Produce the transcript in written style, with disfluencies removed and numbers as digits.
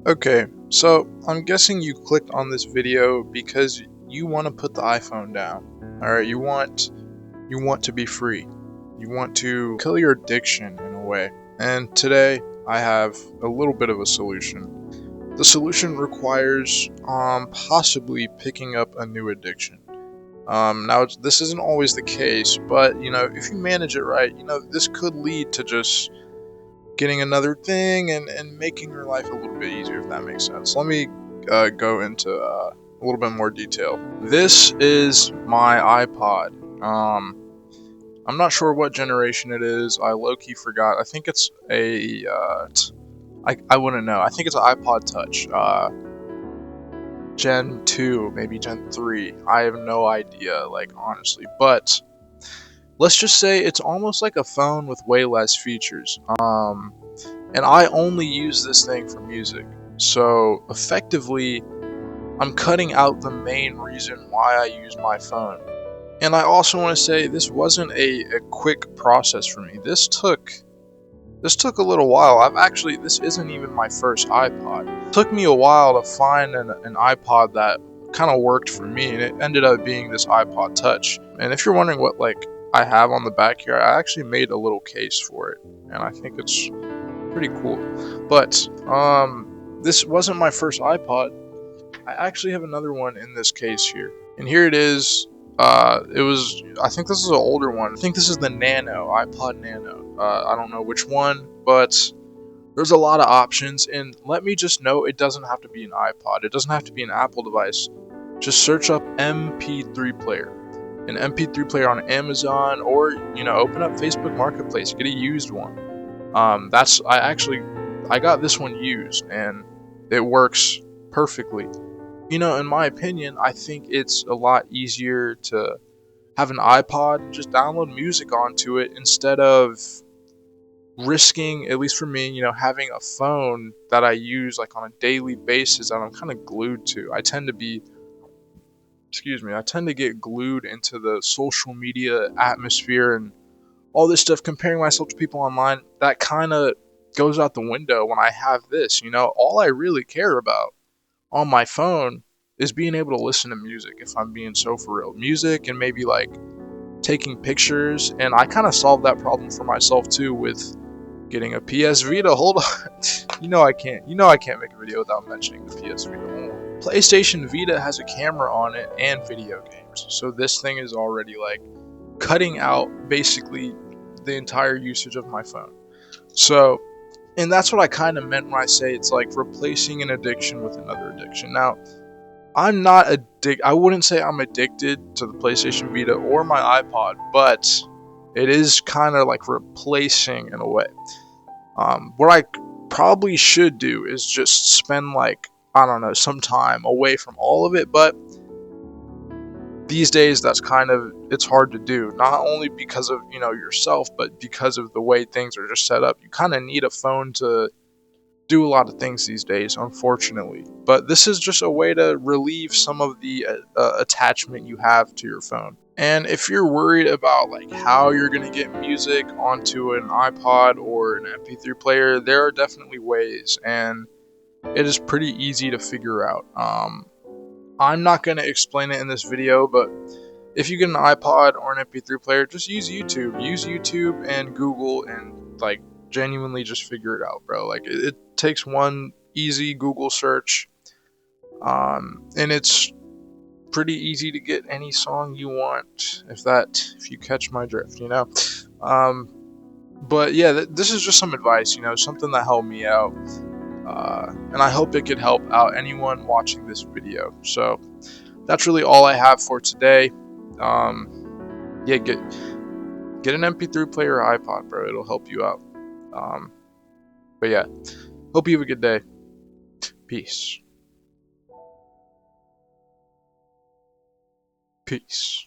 Okay, so I'm guessing you clicked on this video because you want to put the iPhone down. Alright, you want to be free. You want to kill your addiction in a way. And today I have a little bit of a solution. The solution requires possibly picking up a new addiction. Now this isn't always the case, but if you manage it right, this could lead to just getting another thing and making your life a little bit easier, if that makes sense. Let me go into a little bit more detail. This is my iPod. I'm not sure what generation it is. I low-key forgot. I think it's I wouldn't know. I think it's an iPod Touch. Gen 2, maybe Gen 3. I have no idea, like, honestly. But let's just say it's almost like a phone with way less features. And I only use this thing for music. So effectively, I'm cutting out the main reason why I use my phone. And I also want to say this wasn't a quick process for me. This took a little while. This isn't even my first iPod. It took me a while to find an iPod that kind of worked for me, and it ended up being this iPod Touch. And if you're wondering what I have on the back here, I actually made a little case for it, and I think it's pretty cool. But this wasn't my first iPod. I actually have another one in this case here, and here it is. I think this is an older one. I think this is the Nano, iPod Nano. I don't know which one, but there's a lot of options. And let me just note, it doesn't have to be an iPod. It doesn't have to be an Apple device. Just search up MP3 player, an MP3 player on Amazon, or open up Facebook Marketplace, get a used one. I got this one used, and it works perfectly. In my opinion, I think it's a lot easier to have an iPod and just download music onto it instead of risking, at least for me, having a phone that I use like on a daily basis that I'm kind of glued to. I tend to get glued into the social media atmosphere and all this stuff, comparing myself to people online. That kind of goes out the window when I have this. All I really care about on my phone is being able to listen to music, if I'm being so for real. Music and maybe like taking pictures, and I kind of solved that problem for myself too with getting a PS Vita. Hold on. I can't make a video without mentioning the PS Vita. PlayStation Vita has a camera on it and video games. So this thing is already like cutting out basically the entire usage of my phone. So, and that's what I kind of meant when I say it's like replacing an addiction with another addiction. Now, I wouldn't say I'm addicted to the PlayStation Vita or my iPod, but it is kind of like replacing in a way. What I probably should do is just spend I don't know, some time away from all of it, but these days it's hard to do, not only because of yourself, but because of the way things are just set up. You kind of need a phone to do a lot of things these days, unfortunately. But this is just a way to relieve some of the attachment you have to your phone. And if you're worried about how you're gonna get music onto an iPod or an MP3 player, there are definitely ways, and it is pretty easy to figure out. I'm not gonna explain it in this video, but if you get an iPod or an MP3 player, just use YouTube. Use YouTube and Google and genuinely just figure it out, bro. It takes one easy Google search, and it's pretty easy to get any song you want, if you catch my drift, But yeah, this is just some advice, something that helped me out, and I hope it could help out anyone watching this video. So that's really all I have for today. Yeah, get an MP3 player or iPod, bro. It'll help you out. But yeah, hope you have a good day. Peace. Peace.